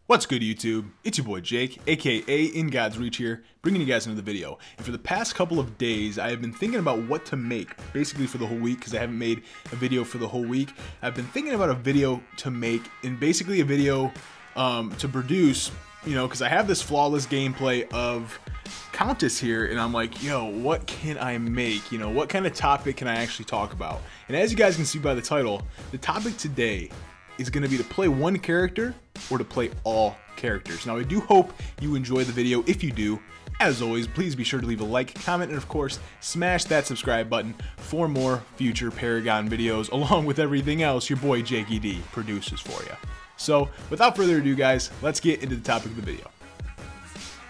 What's good, YouTube? It's your boy Jake, aka xxInGodsReachxx here, bringing you guys another video. And for the past couple of days, I have been thinking about what to make, basically for the whole week, because I haven't made a video for the whole week. I've been thinking about a video to make, and basically a video to produce, you know, because I have this flawless gameplay of Countess here, and I'm like, yo, what can I make? You know, what kind of topic can I actually talk about? And as you guys can see by the title, the topic today is going to be to play one character or to play all characters. Now, I do hope you enjoy the video. If you do, as always, please be sure to leave a like, comment, and of course, smash that subscribe button for more future Paragon videos, along with everything else your boy Jakey D produces for you. So, without further ado, guys, let's get into the topic of the video.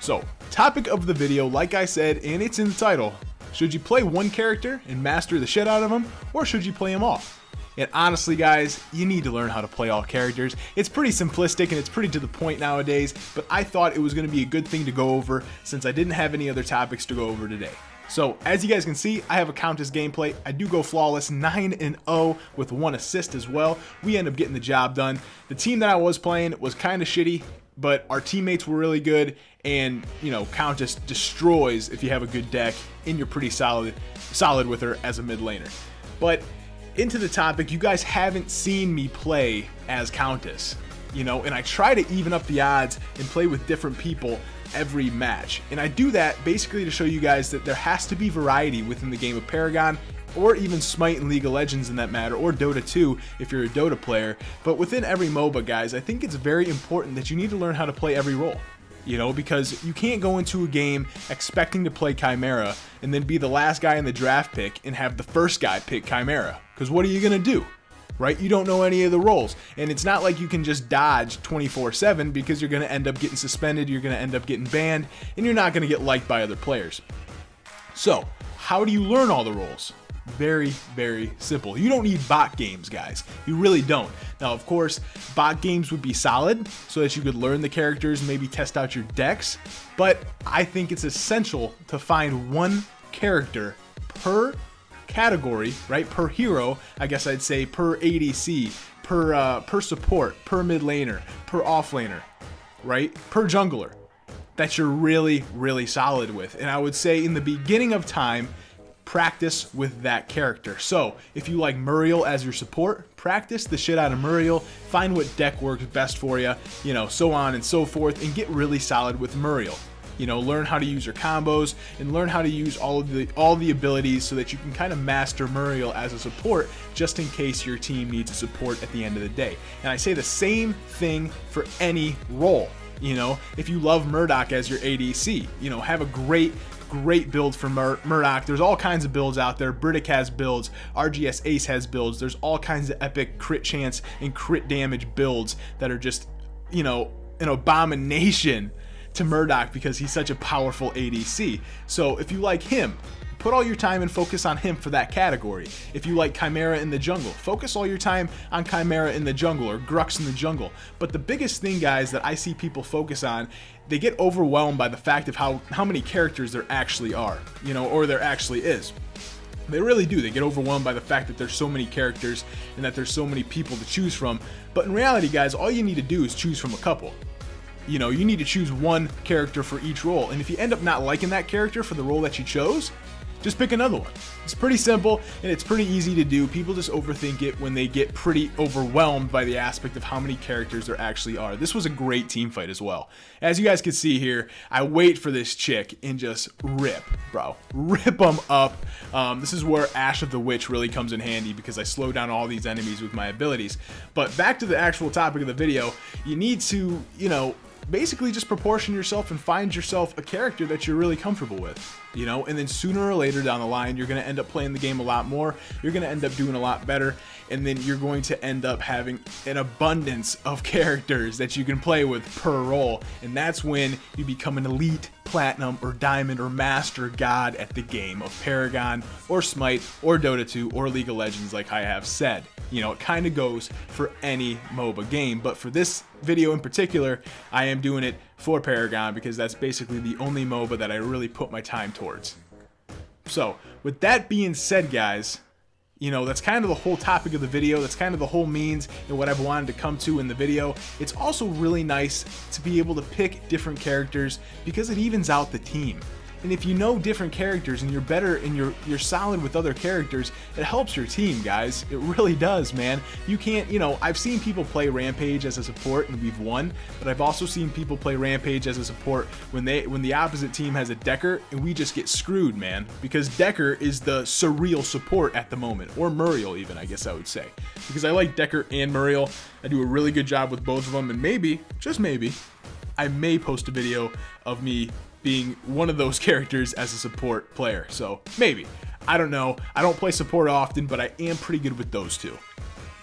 So, topic of the video, like I said, and it's in the title, should you play one character and master the shit out of them, or should you play them all? And honestly, guys, you need to learn how to play all characters. It's pretty simplistic and it's pretty to the point nowadays, but I thought it was going to be a good thing to go over since I didn't have any other topics to go over today. So, as you guys can see, I have a Countess gameplay. I do go flawless, 9-0 with 1 assist as well. We end up getting the job done. The team that I was playing was kind of shitty, but our teammates were really good, and, you know, Countess destroys if you have a good deck, and you're pretty solid with her as a mid laner. But into the topic, you guys haven't seen me play as Countess, you know, and I try to even up the odds and play with different people every match. And I do that basically to show you guys that there has to be variety within the game of Paragon, or even Smite and League of Legends in that matter, or Dota 2 if you're a Dota player. But within every MOBA, guys, I think it's very important that you need to learn how to play every role. You know, because you can't go into a game expecting to play Chimera and then be the last guy in the draft pick and have the first guy pick Chimera. Because what are you going to do? Right? You don't know any of the roles. And it's not like you can just dodge 24/7 because you're going to end up getting suspended, you're going to end up getting banned, and you're not going to get liked by other players. So, how do you learn all the roles? Very, very simple. You don't need bot games, guys. You really don't. Now, of course, bot games would be solid so that you could learn the characters and maybe test out your decks, but I think it's essential to find one character per category, right? Per hero, I guess I'd say, per ADC, per support, per mid laner, per off laner, right? Per jungler that you're really, really solid with. And I would say in the beginning of time, practice with that character. So if you like Muriel as your support, practice the shit out of Muriel, find what deck works best for you, you know, so on and so forth, and get really solid with Muriel. You know, learn how to use her combos and learn how to use all the abilities so that you can kind of master Muriel as a support, just in case your team needs a support at the end of the day. And I say the same thing for any role. You know, if you love Murdoch as your ADC, you know, have a great build for Murdoch. There's all kinds of builds out there. Burdick has builds. RGS Ace has builds. There's all kinds of epic crit chance and crit damage builds that are just, you know, an abomination to Murdoch because he's such a powerful ADC. So if you like him, put all your time and focus on him for that category. If you like Chimera in the jungle, focus all your time on Chimera in the jungle or Grux in the jungle. But the biggest thing, guys, that I see people focus on, they get overwhelmed by the fact of how many characters there actually are, you know, or there actually is. They really do. They get overwhelmed by the fact that there's so many characters and that there's so many people to choose from. But in reality, guys, all you need to do is choose from a couple. You know, you need to choose one character for each role. And if you end up not liking that character for the role that you chose, just pick another one. It's pretty simple and it's pretty easy to do. People just overthink it when they get pretty overwhelmed by the aspect of how many characters there actually are. This was a great team fight as well. As you guys can see here, I wait for this chick and just rip, bro. Rip them up. This is where Ash of the Witch really comes in handy because I slow down all these enemies with my abilities. But back to the actual topic of the video, you need to, you know, basically just proportion yourself and find yourself a character that you're really comfortable with, you know, and then sooner or later down the line, you're going to end up playing the game a lot more, you're going to end up doing a lot better, and then you're going to end up having an abundance of characters that you can play with per role, and that's when you become an elite, platinum, or diamond, or master god at the game of Paragon, or Smite, or Dota 2, or League of Legends, like I have said. You know, it kind of goes for any MOBA game, but for this video in particular, I am doing it for Paragon because that's basically the only MOBA that I really put my time towards. So, with that being said, guys, You know, that's kind of the whole topic of the video. That's kind of the whole means and what I've wanted to come to in the video. It's also really nice to be able to pick different characters because it evens out the team. And if you know different characters and you're better and you're solid with other characters, it helps your team, guys. It really does, man. You can't, you know, I've seen people play Rampage as a support and we've won, but I've also seen people play Rampage as a support when the opposite team has a Decker and we just get screwed, man. Because Decker is the surreal support at the moment, or Muriel even, I guess I would say. Because I like Decker and Muriel. I do a really good job with both of them, and maybe, just maybe, I may post a video of me being one of those characters as a support player. So maybe, I don't know. I don't play support often, but I am pretty good with those two.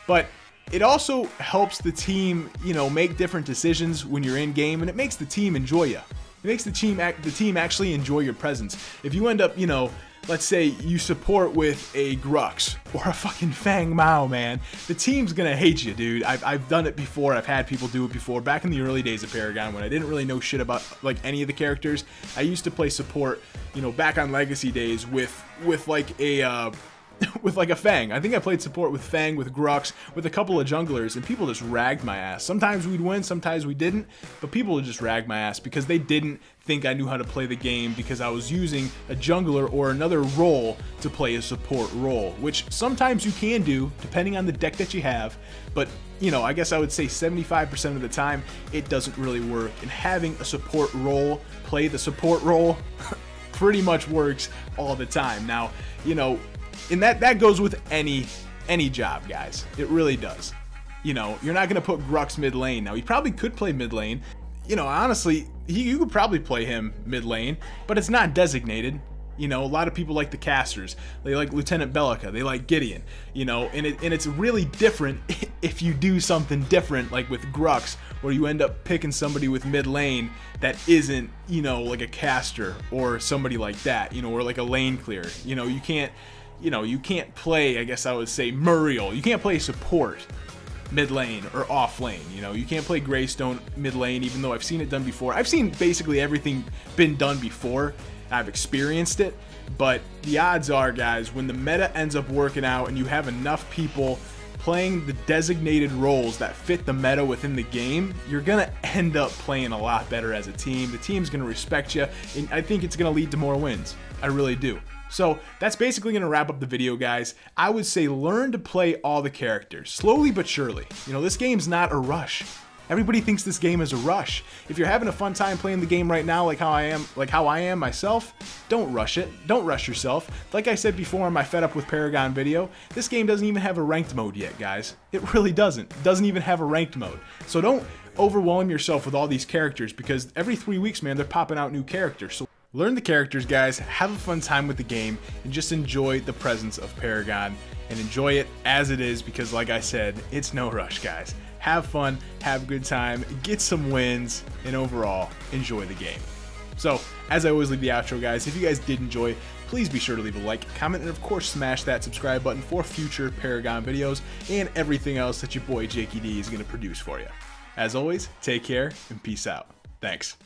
But it also helps the team, you know, make different decisions when you're in game, and it makes the team enjoy you. It makes the team actually enjoy your presence. If you end up, you know, let's say you support with a Grux or a fucking Fang Mao, man, the team's gonna hate you, dude. I've done it before. I've had people do it before. Back in the early days of Paragon, when I didn't really know shit about like any of the characters, I used to play support, you know, back on Legacy days with like a with like a Fang. I think I played support with Fang, with Grux, with a couple of junglers, and people just ragged my ass. Sometimes we'd win, sometimes we didn't, but people would just rag my ass because they didn't think I knew how to play the game because I was using a jungler or another role to play a support role, which sometimes you can do depending on the deck that you have, but you know, I guess I would say 75% of the time it doesn't really work, and having a support role play the support role pretty much works all the time. Now, you know, and that goes with any job, guys. It really does. You know, you're not going to put Grux mid lane. Now, he probably could play mid lane. You know, honestly, you could probably play him mid lane, but it's not designated. You know, a lot of people like the casters. They like Lieutenant Bellica. They like Gideon. You know, and it's really different if you do something different, like with Grux, where you end up picking somebody with mid lane that isn't, you know, like a caster or somebody like that. You know, or like a lane clear. You know, you can't. You know, you can't play, I guess I would say, Muriel. You can't play support mid lane or off lane. You know, you can't play Greystone mid lane, even though I've seen it done before. I've seen basically everything been done before. I've experienced it, but the odds are, guys, when the meta ends up working out and you have enough people playing the designated roles that fit the meta within the game, you're gonna end up playing a lot better as a team. The team's gonna respect you, and I think it's gonna lead to more wins. I really do. So that's basically going to wrap up the video, guys. I would say learn to play all the characters, slowly but surely. You know, this game's not a rush. Everybody thinks this game is a rush. If you're having a fun time playing the game right now, like how I am myself, don't rush it. Don't rush yourself. Like I said before in my Fed Up with Paragon video, this game doesn't even have a ranked mode yet, guys. It really doesn't. It doesn't even have a ranked mode. So don't overwhelm yourself with all these characters, because every 3 weeks, man, they're popping out new characters. So learn the characters, guys, have a fun time with the game, and just enjoy the presence of Paragon, and enjoy it as it is, because like I said, it's no rush, guys. Have fun, have a good time, get some wins, and overall, enjoy the game. So, as I always leave the outro, guys, if you guys did enjoy, please be sure to leave a like, comment, and of course smash that subscribe button for future Paragon videos, and everything else that your boy Jakey D is going to produce for you. As always, take care, and peace out. Thanks.